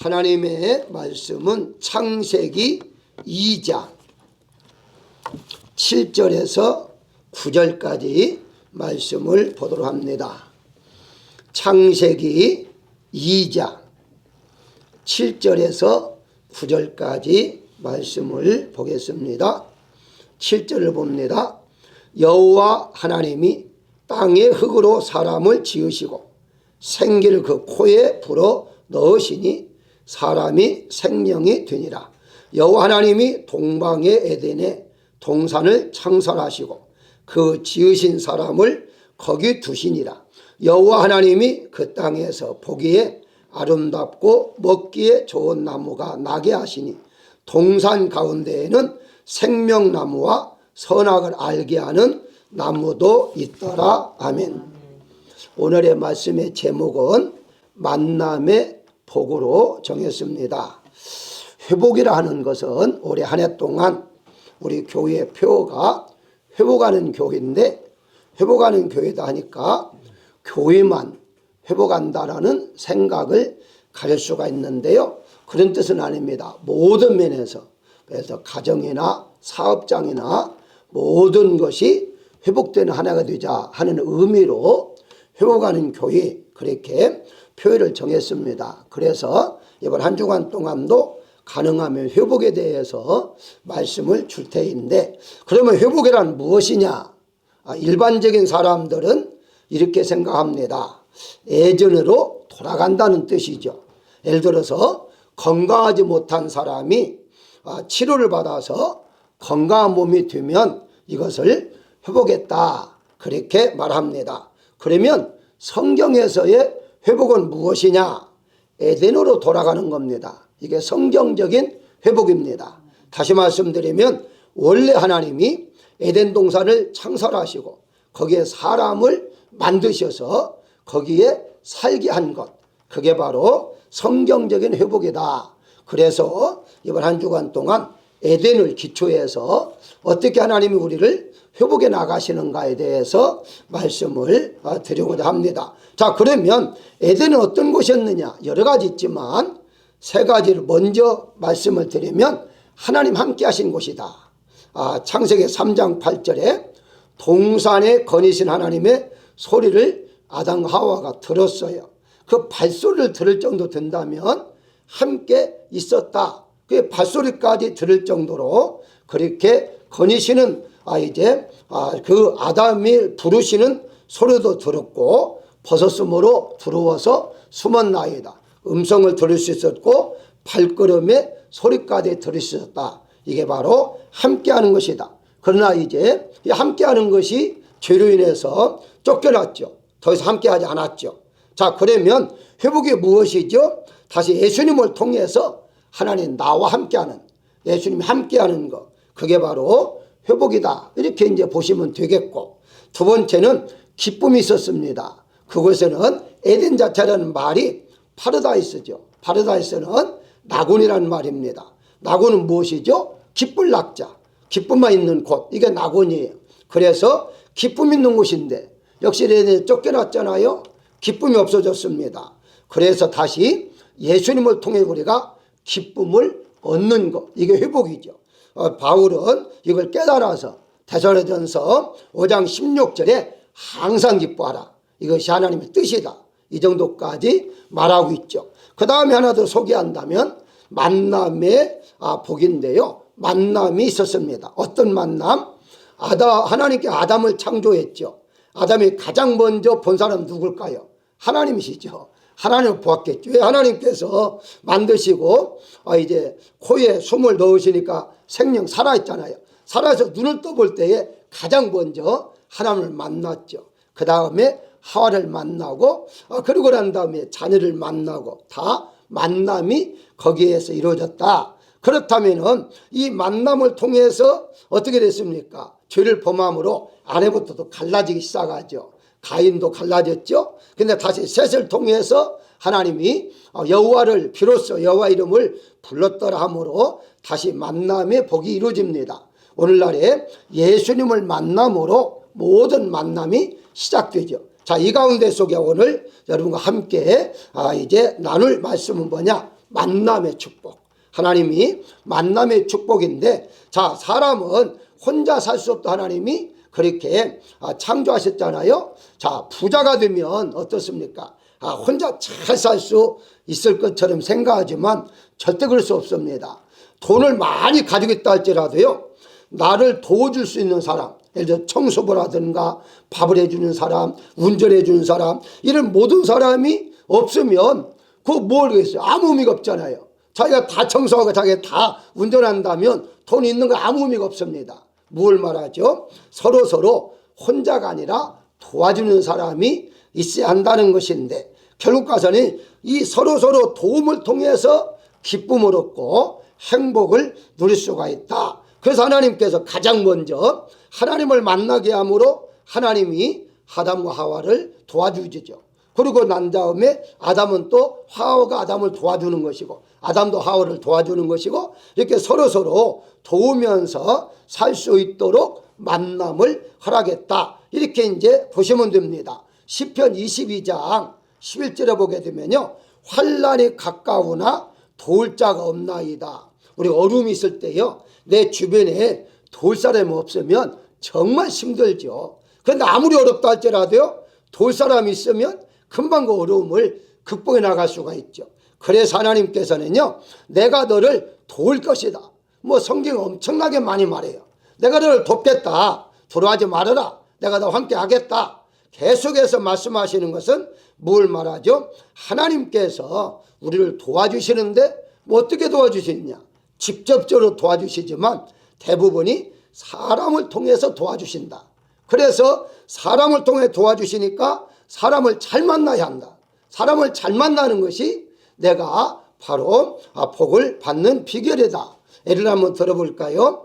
하나님의 말씀은 창세기 2장 7절에서 9절까지 말씀을 보도록 합니다. 창세기 2장 7절에서 9절까지 말씀을 보겠습니다. 7절을 봅니다. 여호와 하나님이 땅의 흙으로 사람을 지으시고 생기를 그 코에 불어 넣으시니 사람이 생명이 되니라. 여호와 하나님이 동방의 에덴에 동산을 창설하시고 그 지으신 사람을 거기 두시니라. 여호와 하나님이 그 땅에서 보기에 아름답고 먹기에 좋은 나무가 나게 하시니 동산 가운데에는 생명나무와 선악을 알게 하는 나무도 있더라. 아멘. 오늘의 말씀의 제목은 만남의 복으로 정했습니다. 회복이라 하는 것은 올해 한 해 동안 우리 교회의 표어가 회복하는 교회인데, 회복하는 교회다 하니까 교회만 회복한다라는 생각을 가질 수가 있는데요. 그런 뜻은 아닙니다. 모든 면에서, 그래서 가정이나 사업장이나 모든 것이 회복되는 하나가 되자 하는 의미로 회복하는 교회, 그렇게 표현을 정했습니다. 그래서 이번 한 주간 동안도 가능하면 회복에 대해서 말씀을 줄 터인데, 그러면 회복이란 무엇이냐? 일반적인 사람들은 이렇게 생각합니다. 예전으로 돌아간다는 뜻이죠. 예를 들어서 건강하지 못한 사람이 치료를 받아서 건강한 몸이 되면 이것을 회복했다, 그렇게 말합니다. 그러면 성경에서의 회복은 무엇이냐? 에덴으로 돌아가는 겁니다. 이게 성경적인 회복입니다. 다시 말씀드리면 원래 하나님이 에덴 동산을 창설하시고 거기에 사람을 만드셔서 거기에 살게 한 것, 그게 바로 성경적인 회복이다. 그래서 이번 한 주간 동안 에덴을 기초해서 어떻게 하나님이 우리를 회복해 나가시는가에 대해서 말씀을 드리고자 합니다. 자, 그러면 에덴은 어떤 곳이었느냐? 여러 가지 있지만 세 가지를 먼저 말씀을 드리면 하나님 함께 하신 곳이다. 창세기 3장 8절에 동산에 거니신 하나님의 소리를 아담 하와가 들었어요. 그 발소리를 들을 정도 된다면 함께 있었다. 그 발소리까지 들을 정도로 그렇게 거니시는 그 아담이 부르시는 소리도 들었고 버섯으로 들어와서 숨었나이다. 음성을 들을 수 있었고 발걸음의 소리까지 들을 수 있었다. 이게 바로 함께하는 것이다. 그러나 이제 함께하는 것이 죄로 인해서 쫓겨났죠. 더 이상 함께하지 않았죠. 자, 그러면 회복이 무엇이죠? 다시 예수님을 통해서 하나님 나와 함께하는, 예수님이 함께하는 것, 그게 바로 회복이다. 이렇게 이제 보시면 되겠고, 두 번째는 기쁨이 있었습니다. 그곳에는 에덴 자체라는 말이 파라다이스죠. 파라다이스는 낙원이라는 말입니다. 낙원은 무엇이죠? 기쁠 낙자, 기쁨만 있는 곳, 이게 낙원이에요. 그래서 기쁨 있는 곳인데 역시 에덴에 쫓겨났잖아요. 기쁨이 없어졌습니다. 그래서 다시 예수님을 통해 우리가 기쁨을 얻는 것, 이게 회복이죠. 바울은 이걸 깨달아서 데살로니가전서 5장 16절에 항상 기뻐하라, 이것이 하나님의 뜻이다, 이 정도까지 말하고 있죠. 그 다음에 하나 더 소개한다면 만남의 복인데요. 만남이 있었습니다. 어떤 만남? 하나님께 아담을 창조했죠. 아담이 가장 먼저 본 사람 누굴까요? 하나님이시죠. 하나님을 보았겠죠. 왜? 하나님께서 만드시고 이제 코에 숨을 넣으시니까 생명 살아있잖아요. 살아서 눈을 떠볼 때에 가장 먼저 하나님을 만났죠. 그 다음에 하와를 만나고 그러고 난 다음에 자녀를 만나고, 다 만남이 거기에서 이루어졌다. 그렇다면 이 만남을 통해서 어떻게 됐습니까? 죄를 범함으로 아내부터도 갈라지기 시작하죠. 가인도 갈라졌죠. 근데 다시 셋을 통해서 하나님이 여호와를 비로소 여호와 이름을 불렀더라 하므로 다시 만남의 복이 이루어집니다. 오늘날에 예수님을 만남으로 모든 만남이 시작되죠. 자, 이 가운데 속에 오늘 여러분과 함께 이제 나눌 말씀은 뭐냐? 만남의 축복. 하나님이 만남의 축복인데, 자, 사람은 혼자 살 수 없다 하나님이 그렇게 창조하셨잖아요. 자, 부자가 되면 어떻습니까? 혼자 잘 살 수 있을 것처럼 생각하지만 절대 그럴 수 없습니다. 돈을 많이 가지고 있다 할지라도요, 나를 도와줄 수 있는 사람, 예를 들어 청소부라든가 밥을 해주는 사람, 운전해 주는 사람, 이런 모든 사람이 없으면 그거 뭘 하겠어요? 아무 의미가 없잖아요. 자기가 다 청소하고 자기가 다 운전한다면 돈 있는 거 아무 의미가 없습니다. 뭘 말하죠? 서로 혼자가 아니라 도와주는 사람이 있어야 한다는 것인데, 결국 가서는 이 서로 도움을 통해서 기쁨을 얻고 행복을 누릴 수가 있다. 그래서 하나님께서 가장 먼저 하나님을 만나게 함으로 하나님이 아담과 하와를 도와주시죠. 그리고 난 다음에 아담은 또 하와가 아담을 도와주는 것이고, 아담도 하와를 도와주는 것이고, 이렇게 서로 도우면서 살 수 있도록 만남을 허락했다. 이렇게 이제 보시면 됩니다. 시편 22장 11절에 보게 되면요, 환난이 가까우나 도울 자가 없나이다. 우리 어려움이 있을 때요, 내 주변에 도울 사람이 없으면 정말 힘들죠. 그런데 아무리 어렵다 할지라도요, 도울 사람이 있으면 금방 그 어려움을 극복해 나갈 수가 있죠. 그래서 하나님께서는요, 내가 너를 도울 것이다. 뭐 성경 엄청나게 많이 말해요. 내가 너를 돕겠다. 두려워하지 말아라. 내가 너와 함께 하겠다. 계속해서 말씀하시는 것은 뭘 말하죠? 하나님께서 우리를 도와주시는데 뭐 어떻게 도와주시느냐? 직접적으로 도와주시지만 대부분이 사람을 통해서 도와주신다. 그래서 사람을 통해 도와주시니까 사람을 잘 만나야 한다. 사람을 잘 만나는 것이 내가 바로 복을 받는 비결이다. 예를 한번 들어볼까요?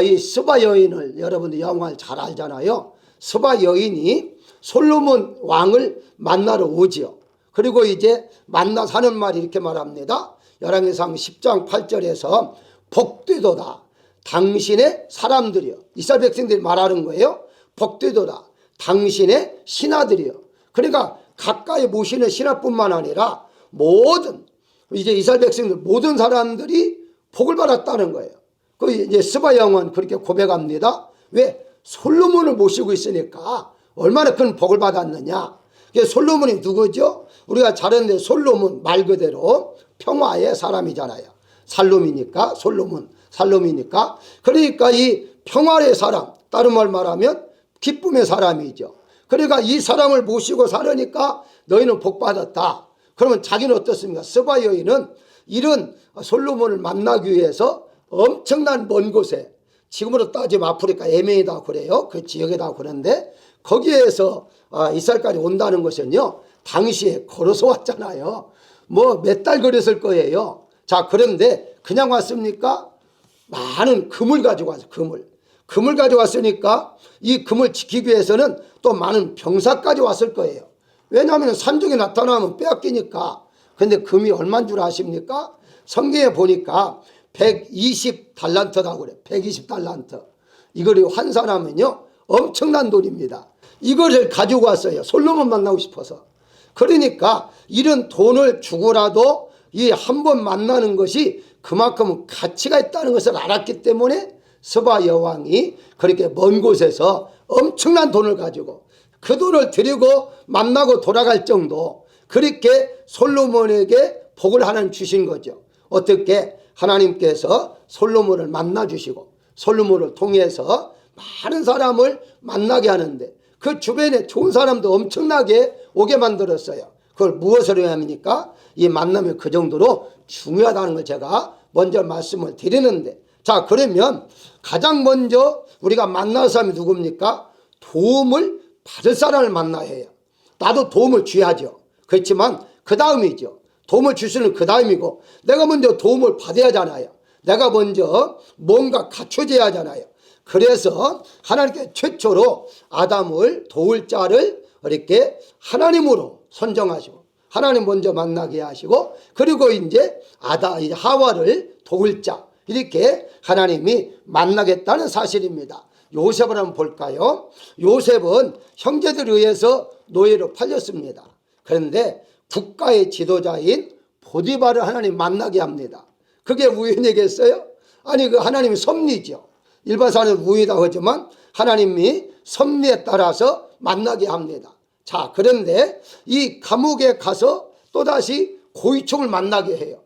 이 스바 여인을 여러분들 영화를 잘 알잖아요. 스바 여인이 솔로몬 왕을 만나러 오지요. 그리고 이제 만나서 하는 말이 이렇게 말합니다. 열왕기상 10장 8절에서 복되도다. 당신의 사람들이요. 이스라엘 백성들이 말하는 거예요. 복되도다. 당신의 신하들이요. 그러니까 가까이 모시는 신하뿐만 아니라 모든 이제 이스라엘 백성들 모든 사람들이 복을 받았다는 거예요. 그 이제 스바 여왕은 그렇게 고백합니다. 왜? 솔로몬을 모시고 있으니까 얼마나 큰 복을 받았느냐. 솔로몬이 누구죠? 우리가 잘 아는데 솔로몬 말 그대로 평화의 사람이잖아요. 살롬이니까 솔로몬 살롬이니까. 그러니까 이 평화의 사람, 다른 말 말하면 기쁨의 사람이죠. 그러니까 이 사람을 모시고 살으니까 너희는 복 받았다. 그러면 자기는 어떻습니까? 스바 여인은 이런 솔로몬을 만나기 위해서 엄청난 먼 곳에, 지금으로 따지면 아프리카 예멘이다 그래요. 그 지역에다 그러는데 거기에서 이스라엘까지 온다는 것은요, 당시에 걸어서 왔잖아요. 뭐 몇 달 걸었을 거예요. 자, 그런데 그냥 왔습니까? 많은 금을 가지고 왔어요. 금을 가지고 왔으니까 이 금을 지키기 위해서는 또 많은 병사까지 왔을 거예요. 왜냐하면 산중에 나타나면 빼앗기니까. 근데 금이 얼마인 줄 아십니까? 성경에 보니까 120달란트라고 그래요. 120달란트. 이걸 환산하면요, 엄청난 돈입니다. 이거를 가지고 왔어요. 솔로몬 만나고 싶어서. 그러니까 이런 돈을 주고라도 이 한 번 만나는 것이 그만큼 가치가 있다는 것을 알았기 때문에 스바 여왕이 그렇게 먼 곳에서 엄청난 돈을 가지고 그 돈을 들이고 만나고 돌아갈 정도, 그렇게 솔로몬에게 복을 하나님 주신 거죠. 어떻게? 하나님께서 솔로몬을 만나 주시고 솔로몬을 통해서 많은 사람을 만나게 하는데 그 주변에 좋은 사람도 엄청나게 오게 만들었어요. 그걸 무엇으로 합니까? 이 만남이 그 정도로 중요하다는 걸 제가 먼저 말씀을 드리는데, 자, 그러면 가장 먼저 우리가 만날 사람이 누굽니까? 도움을 받을 사람을 만나야 해요. 나도 도움을 줘야죠. 그렇지만 그 다음이죠. 도움을 줄 수는 그 다음이고, 내가 먼저 도움을 받아야 하잖아요. 내가 먼저 뭔가 갖춰져야 하잖아요. 그래서 하나님께 최초로 아담을 도울 자를 이렇게 하나님으로 선정하시고, 하나님 먼저 만나게 하시고, 그리고 이제 하와를 도울 자, 이렇게 하나님이 만나겠다는 사실입니다. 요셉을 한번 볼까요? 요셉은 형제들에 의해서 노예로 팔렸습니다. 그런데 국가의 지도자인 보디발을 하나님 만나게 합니다. 그게 우연이겠어요? 아니 그 하나님의 섭리죠. 일반 사람은 우연이라고 하지만 하나님이 섭리에 따라서 만나게 합니다. 자, 그런데 이 감옥에 가서 또다시 고이총을 만나게 해요.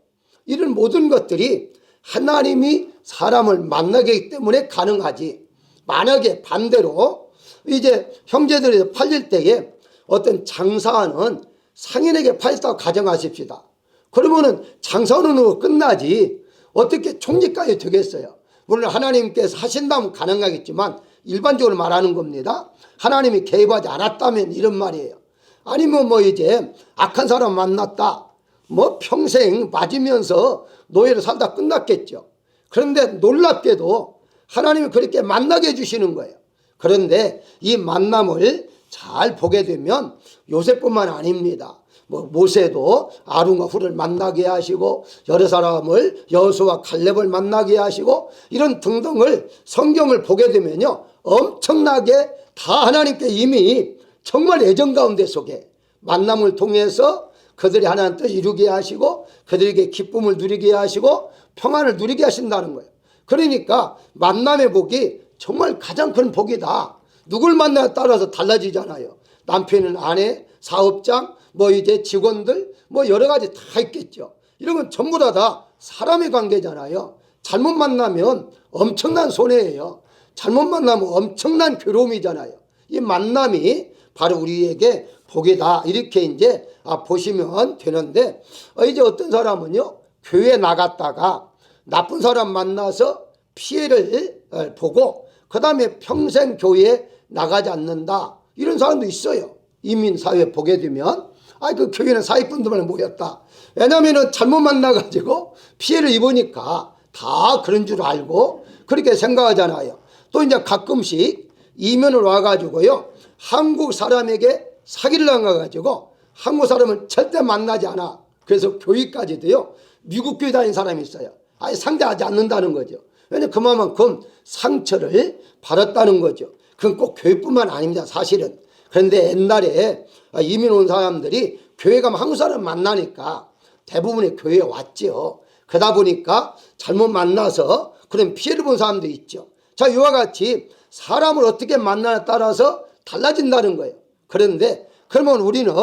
이런 모든 것들이 하나님이 사람을 만나게 하기 때문에 가능하지. 만약에 반대로 이제 형제들이 팔릴 때에 어떤 장사하는 상인에게 팔렸다고 가정하십시다. 그러면은 장사는 끝나지 어떻게 총리까지 되겠어요? 물론 하나님께서 하신다면 가능하겠지만 일반적으로 말하는 겁니다. 하나님이 개입하지 않았다면 이런 말이에요. 아니면 뭐 이제 악한 사람 만났다. 뭐 평생 맞으면서 노예로 살다 끝났겠죠. 그런데 놀랍게도 하나님이 그렇게 만나게 해주시는 거예요. 그런데 이 만남을 잘 보게 되면 요셉뿐만 아닙니다. 뭐 모세도 아론과 훌을 만나게 하시고 여러 사람을 여호수아와 갈렙을 만나게 하시고 이런 등등을 성경을 보게 되면요 엄청나게 다 하나님께 이미 정말 애정 가운데 속에 만남을 통해서 그들이 하나님 뜻을 이루게 하시고 그들에게 기쁨을 누리게 하시고 평안을 누리게 하신다는 거예요. 그러니까 만남의 복이 정말 가장 큰 복이다. 누굴 만나에 따라서 달라지잖아요. 남편은 아내, 사업장, 뭐 이제 직원들, 뭐 여러 가지 다 있겠죠. 이런 건 전부 다 사람의 관계잖아요. 잘못 만나면 엄청난 손해예요. 잘못 만나면 엄청난 괴로움이잖아요. 이 만남이 바로 우리에게 복이다. 이렇게 이제 보시면 되는데 이제 어떤 사람은요 교회 나갔다가 나쁜 사람 만나서 피해를 보고 그 다음에 평생 교회에 나가지 않는다. 이런 사람도 있어요. 이민사회 보게 되면 그 교회는 사기꾼들만 모였다. 왜냐하면 잘못 만나가지고 피해를 입으니까 다 그런 줄 알고 그렇게 생각하잖아요. 또 이제 가끔씩 이민을 와가지고요 한국 사람에게 사기를 당해가지고 한국 사람을 절대 만나지 않아. 그래서 교회까지도요 미국 교회 다니는 사람이 있어요. 아예 상대하지 않는다는 거죠. 왜냐하면 그만큼 상처를 받았다는 거죠. 그건 꼭 교회뿐만 아닙니다. 사실은. 그런데 옛날에 이민 온 사람들이 교회 가면 한국 사람 만나니까 대부분의 교회에 왔죠. 그러다 보니까 잘못 만나서 그런 피해를 본 사람도 있죠. 자, 이와 같이 사람을 어떻게 만나냐에 따라서 달라진다는 거예요. 그런데 그러면 우리는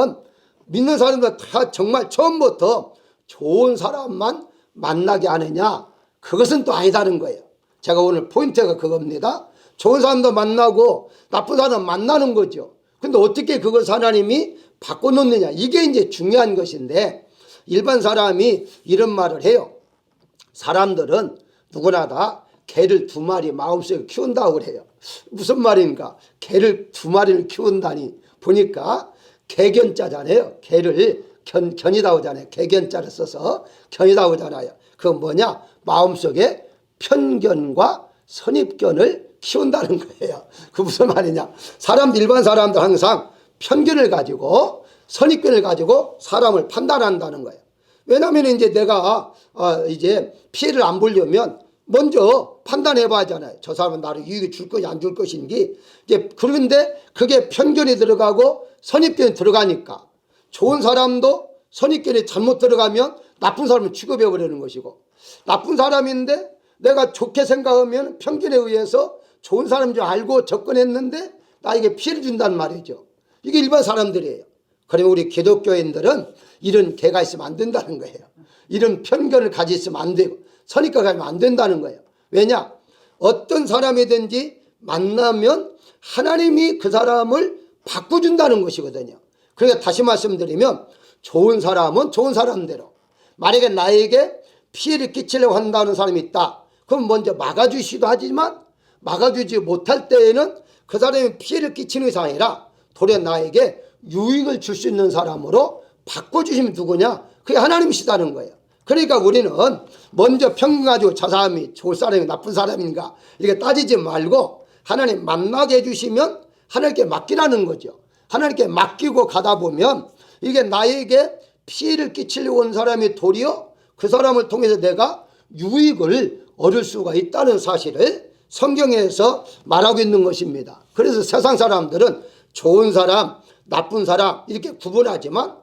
믿는 사람들 다 정말 처음부터 좋은 사람만 만나게 하느냐? 그것은 또 아니다는 거예요. 제가 오늘 포인트가 그겁니다. 좋은 사람도 만나고 나쁜 사람 만나는 거죠. 근데 어떻게 그것을 하나님이 바꿔놓느냐? 이게 이제 중요한 것인데 일반 사람이 이런 말을 해요. 사람들은 누구나 다 개를 2마리 마음속에 키운다고 그래요. 무슨 말인가? 개를 2마리를 키운다니 보니까 개견자잖아요. 개를 견이다 오잖아요. 개견자를 써서 견이다 오잖아요. 그건 뭐냐? 마음속에 편견과 선입견을 키운다는 거예요. 그 무슨 말이냐? 일반 사람들 항상 편견을 가지고 선입견을 가지고 사람을 판단한다는 거예요. 왜냐하면 이제 내가 이제 피해를 안 보려면 먼저 판단해 봐야 하잖아요. 저 사람은 나를 이익을 줄 것이 안 줄 것인지. 이제 그런데 그게 편견이 들어가고 선입견이 들어가니까 좋은 사람도 선입견이 잘못 들어가면 나쁜 사람을 취급해 버리는 것이고 나쁜 사람인데 내가 좋게 생각하면 편견에 의해서 좋은 사람인 줄 알고 접근했는데 나에게 피해를 준단 말이죠. 이게 일반 사람들이에요. 그러면 우리 기독교인들은 이런 개가 있으면 안 된다는 거예요. 이런 편견을 가지고 있으면 안 되고 선입견을 가지면 안 된다는 거예요. 왜냐? 어떤 사람이든지 만나면 하나님이 그 사람을 바꿔준다는 것이거든요. 그러니까 다시 말씀드리면 좋은 사람은 좋은 사람대로 만약에 나에게 피해를 끼치려고 한다는 사람이 있다. 그럼 먼저 막아주시기도 하지만 막아주지 못할 때에는 그 사람이 피해를 끼치는 것이 아니라 도리어 나에게 유익을 줄 수 있는 사람으로 바꿔주시면 누구냐? 그게 하나님이시다는 거예요. 그러니까 우리는 먼저 평균 가지고 저 사람이 좋을 사람이 나쁜 사람인가 이렇게 따지지 말고 하나님 만나게 해주시면 하나님께 맡기라는 거죠. 하나님께 맡기고 가다 보면 이게 나에게 피해를 끼치려고 온 사람이 도리어 그 사람을 통해서 내가 유익을 얻을 수가 있다는 사실을 성경에서 말하고 있는 것입니다. 그래서 세상 사람들은 좋은 사람, 나쁜 사람 이렇게 구분하지만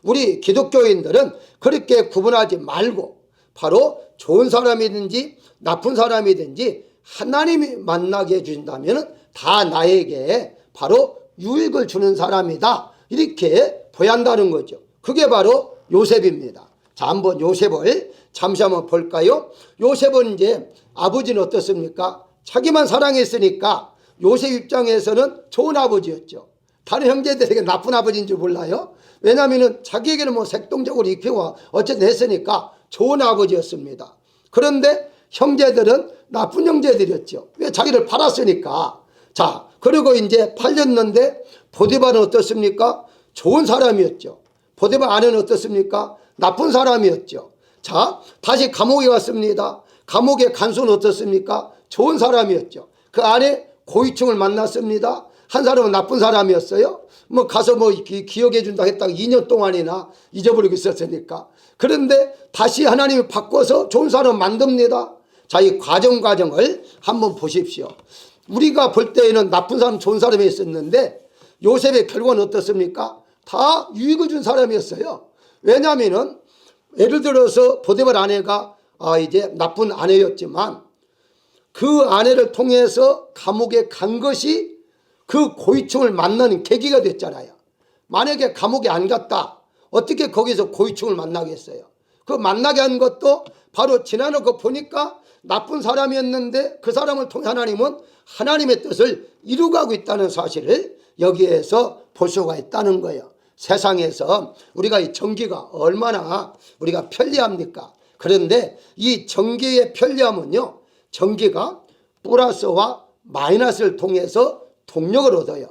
우리 기독교인들은 그렇게 구분하지 말고 바로 좋은 사람이든지 나쁜 사람이든지 하나님이 만나게 해준다면 다 나에게 바로 유익을 주는 사람이다, 이렇게 보야 한다는 거죠. 그게 바로 요셉입니다. 자, 한번 요셉을 잠시 한번 볼까요? 요셉은 이제 아버지는 어떻습니까? 자기만 사랑했으니까 요셉 입장에서는 좋은 아버지였죠. 다른 형제들에게 나쁜 아버지인 줄 몰라요. 왜냐하면 자기에게는 뭐 색동적으로 익히고 어쨌든 했으니까 좋은 아버지였습니다. 그런데 형제들은 나쁜 형제들이었죠. 왜? 자기를 팔았으니까. 자, 그리고 이제 팔렸는데 보디발은 어떻습니까? 좋은 사람이었죠. 보디발 아내는 어떻습니까? 나쁜 사람이었죠. 자, 다시 감옥에 갔습니다. 감옥의 간수는 어떻습니까? 좋은 사람이었죠. 그 안에 고위층을 만났습니다. 한 사람은 나쁜 사람이었어요. 뭐 가서 뭐 기억해 준다 했다가 2년 동안이나 잊어버리고 있었으니까. 그런데 다시 하나님이 바꿔서 좋은 사람 만듭니다. 자, 이 과정을 한번 보십시오. 우리가 볼 때에는 나쁜 사람, 좋은 사람이 있었는데 요셉의 결과는 어떻습니까? 다 유익을 준 사람이었어요. 왜냐하면은 예를 들어서 보디발 아내가 이제 나쁜 아내였지만 그 아내를 통해서 감옥에 간 것이 그 고위층을 만나는 계기가 됐잖아요. 만약에 감옥에 안 갔다, 어떻게 거기서 고위층을 만나겠어요? 그 만나게 한 것도 바로 지나놓고 보니까 나쁜 사람이었는데 그 사람을 통해 하나님은 하나님의 뜻을 이루어가고 있다는 사실을 여기에서 볼 수가 있다는 거예요. 세상에서 우리가 이 전기가 얼마나 우리가 편리합니까? 그런데 이 전기의 편리함은요, 전기가 플러스와 마이너스를 통해서 동력을 얻어요.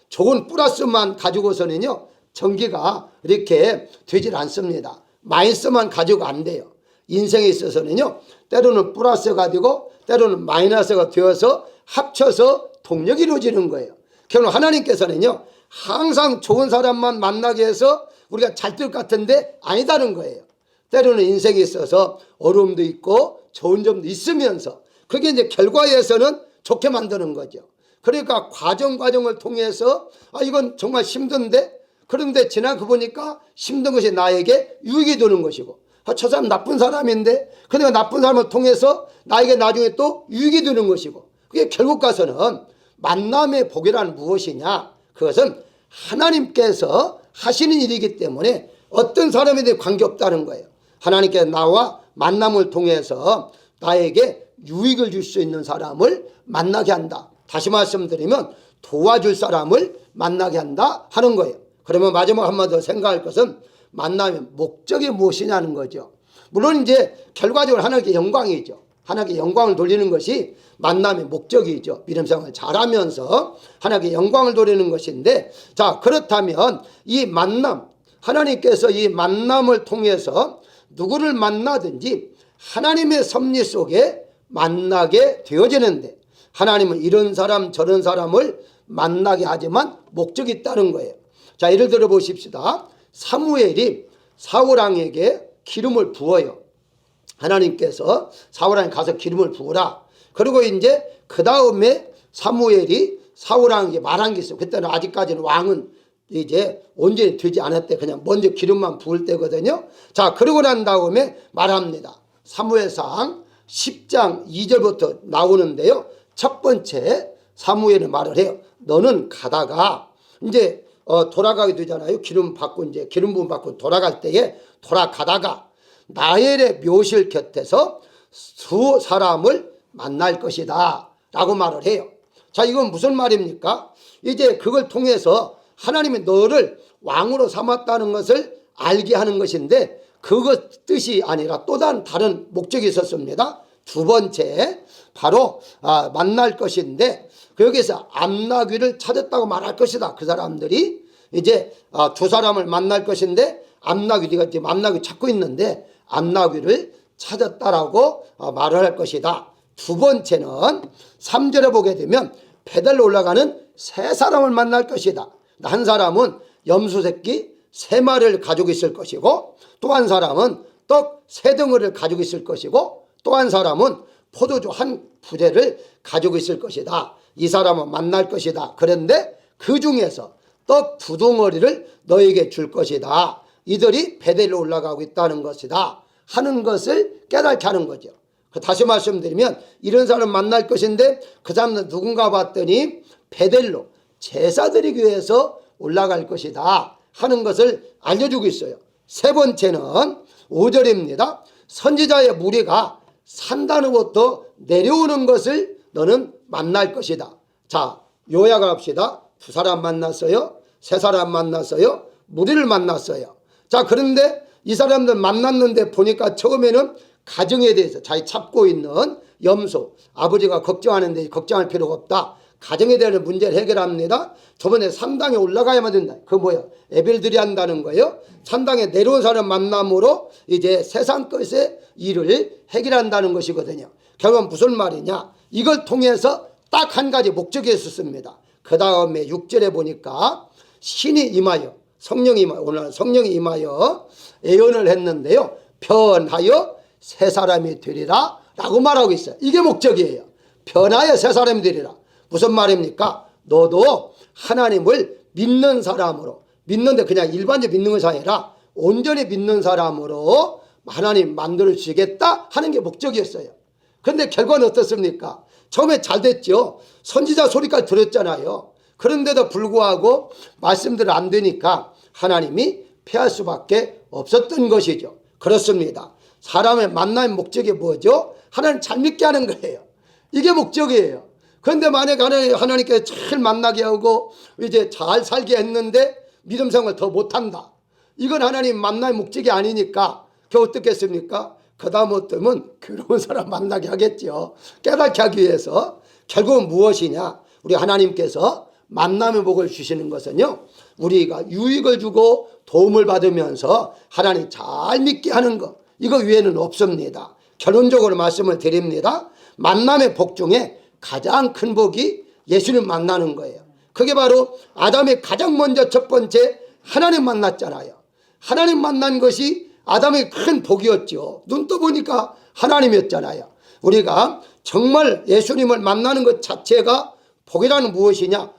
좋은 플러스만 가지고서는요, 전기가 이렇게 되질 않습니다. 마이너스만 가지고 안 돼요. 인생에 있어서는요, 때로는 플러스가 되고 때로는 마이너스가 되어서 합쳐서 동력이 이루어지는 거예요. 결국 하나님께서는요, 항상 좋은 사람만 만나게 해서 우리가 잘 될 것 같은데 아니다는 거예요. 때로는 인생에 있어서 어려움도 있고 좋은 점도 있으면서 그게 이제 결과에서는 좋게 만드는 거죠. 그러니까 과정을 통해서 이건 정말 힘든데, 그런데 지나고 보니까 힘든 것이 나에게 유익이 되는 것이고, 저 사람 나쁜 사람인데 그러니까 나쁜 사람을 통해서 나에게 나중에 또 유익이 되는 것이고, 그게 결국 가서는 만남의 복이란 무엇이냐? 그것은 하나님께서 하시는 일이기 때문에 어떤 사람에도 관계없다는 거예요. 하나님께서 나와 만남을 통해서 나에게 유익을 줄 수 있는 사람을 만나게 한다. 다시 말씀드리면 도와줄 사람을 만나게 한다 하는 거예요. 그러면 마지막 한마디 더 생각할 것은 만남의 목적이 무엇이냐는 거죠. 물론 이제 결과적으로 하나님께 영광이죠. 하나님께 영광을 돌리는 것이 만남의 목적이죠. 믿음생활을 잘하면서 하나님께 영광을 돌리는 것인데, 자, 그렇다면 이 만남, 하나님께서 이 만남을 통해서 누구를 만나든지 하나님의 섭리 속에 만나게 되어지는데, 하나님은 이런 사람 저런 사람을 만나게 하지만 목적이 있다는 거예요. 자, 예를 들어 보십시다. 사무엘이 사울왕에게 기름을 부어요. 하나님께서 사울왕에 가서 기름을 부으라. 그리고 이제 그 다음에 사무엘이 사울왕에게 말한 게 있어요. 그때는 아직까지는 왕은 이제 온전히 되지 않았대. 그냥 먼저 기름만 부을 때거든요. 자, 그러고 난 다음에 말합니다. 사무엘상 10장 2절부터 나오는데요. 첫 번째 사무엘이 말을 해요. 너는 가다가 이제 돌아가게 되잖아요. 기름 받고 이제 기름 부음 받고 돌아갈 때에 돌아가다가 나엘의 묘실 곁에서 두 사람을 만날 것이다 라고 말을 해요. 자, 이건 무슨 말입니까? 이제 그걸 통해서 하나님이 너를 왕으로 삼았다는 것을 알게 하는 것인데, 그것 뜻이 아니라 또 다른 목적이 있었습니다. 두 번째 바로 만날 것인데, 여기서 암나귀를 찾았다고 말할 것이다. 그 사람들이 이제 두 사람을 만날 것인데, 암나귀가 지금 암나귀 찾고 있는데 암나귀를 찾았다라고 말을 할 것이다. 두 번째는 3절에 보게 되면 배달로 올라가는 세 사람을 만날 것이다. 한 사람은 염소 새끼 3마리를 가지고 있을 것이고, 또 한 사람은 떡 3덩어리를 가지고 있을 것이고, 또 한 사람은 포도주 1부대를 가지고 있을 것이다. 이 사람은 만날 것이다. 그런데 그 중에서 떡 2덩어리를 너에게 줄 것이다. 이들이 베델로 올라가고 있다는 것이다 하는 것을 깨닫게 하는 거죠. 다시 말씀드리면 이런 사람 만날 것인데 그 사람은 누군가 봤더니 베델로 제사 드리기 위해서 올라갈 것이다 하는 것을 알려주고 있어요. 세 번째는 5절입니다. 선지자의 무리가 산단으로부터 내려오는 것을 너는 만날 것이다. 자, 요약을 합시다. 두 사람 만났어요. 세 사람 만났어요. 무리를 만났어요. 자, 그런데 이 사람들 만났는데 보니까 처음에는 가정에 대해서 자기 찾고 있는 염소, 아버지가 걱정하는데 걱정할 필요가 없다. 가정에 대한 문제를 해결합니다. 저번에 산당에 올라가야만 된다. 그거 뭐야? 예배를 한다는 거예요. 산당에 내려온 사람 만남으로 이제 세상 것의 일을 해결한다는 것이거든요. 결국은 무슨 말이냐? 이걸 통해서 딱 한 가지 목적이 있었습니다. 그 다음에 6절에 보니까 신이 임하여 성령이 임하여 오늘 성령이 임하여 예언을 했는데요. 변하여 새 사람이 되리라 라고 말하고 있어요. 이게 목적이에요. 변하여 새 사람이 되리라. 무슨 말입니까? 너도 하나님을 믿는 사람으로, 믿는데 그냥 일반적으로 믿는 것이 아니라 온전히 믿는 사람으로 하나님 만들어 주시겠다 하는 게 목적이었어요. 그런데 결과는 어떻습니까? 처음에 잘 됐죠. 선지자 소리까지 들었잖아요. 그런데도 불구하고 말씀대로 안 되니까 하나님이 패할 수밖에 없었던 것이죠. 그렇습니다. 사람의 만남의 목적이 뭐죠? 하나님 잘 믿게 하는 거예요. 이게 목적이에요. 그런데 만약 하나님께서 잘 만나게 하고 이제 잘 살게 했는데 믿음 생활을 더 못한다. 이건 하나님 만남의 목적이 아니니까 그게 어떻겠습니까? 그 다음부터는 괴로운 사람 만나게 하겠죠. 깨닫게 하기 위해서. 결국은 무엇이냐? 우리 하나님께서 만남의 복을 주시는 것은요, 우리가 유익을 주고 도움을 받으면서 하나님 잘 믿게 하는 것, 이거 외에는 없습니다. 결론적으로 말씀을 드립니다. 만남의 복 중에 가장 큰 복이 예수님 만나는 거예요. 그게 바로 아담이 가장 먼저 첫 번째 하나님 만났잖아요. 하나님 만난 것이 아담의 큰 복이었죠. 눈 떠보니까 하나님이었잖아요. 우리가 정말 예수님을 만나는 것 자체가 복이라는 무엇이냐?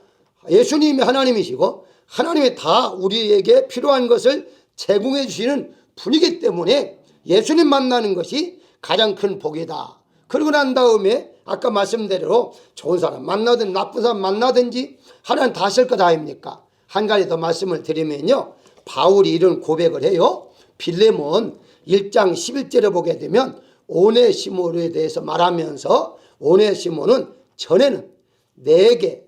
예수님이 하나님이시고 하나님이 다 우리에게 필요한 것을 제공해 주시는 분이기 때문에 예수님 만나는 것이 가장 큰 복이다. 그러고 난 다음에 아까 말씀대로 좋은 사람 만나든 나쁜 사람 만나든지 하나님 다 하실 것 아닙니까? 한 가지 더 말씀을 드리면요, 바울이 이런 고백을 해요. 빌레몬 1장 11절에 보게 되면 오네시모에 대해서 말하면서 오네시모는 전에는 내게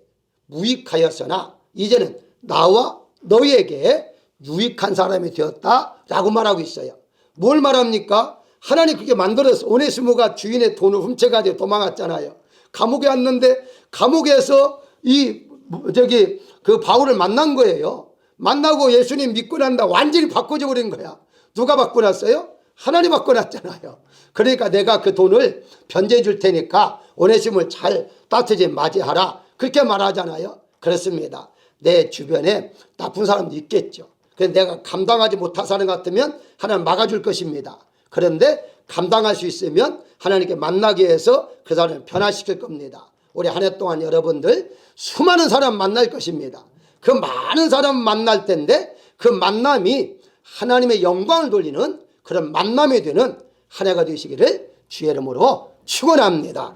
무익하였으나 이제는 나와 너희에게 유익한 사람이 되었다라고 말하고 있어요. 뭘 말합니까? 하나님 그렇게 만들어서 오네시모가 주인의 돈을 훔쳐가지고 도망갔잖아요. 감옥에 왔는데 감옥에서 그 바울을 만난 거예요. 만나고 예수님 믿고 난다 완전히 바꿔져 버린 거야. 누가 바꿔놨어요? 하나님 바꿔놨잖아요. 그러니까 내가 그 돈을 변제해 줄 테니까 오네시모를 잘 따뜻히 맞이하라. 그렇게 말하잖아요. 그렇습니다. 내 주변에 나쁜 사람도 있겠죠. 그래서 내가 감당하지 못한 사람 같으면 하나님 막아줄 것입니다. 그런데 감당할 수 있으면 하나님께 만나게 해서 그 사람을 변화시킬 겁니다. 우리 한 해 동안 여러분들 수많은 사람 만날 것입니다. 그 많은 사람 만날 텐데 그 만남이 하나님의 영광을 돌리는 그런 만남이 되는 한 해가 되시기를 주의 이름으로 축원합니다.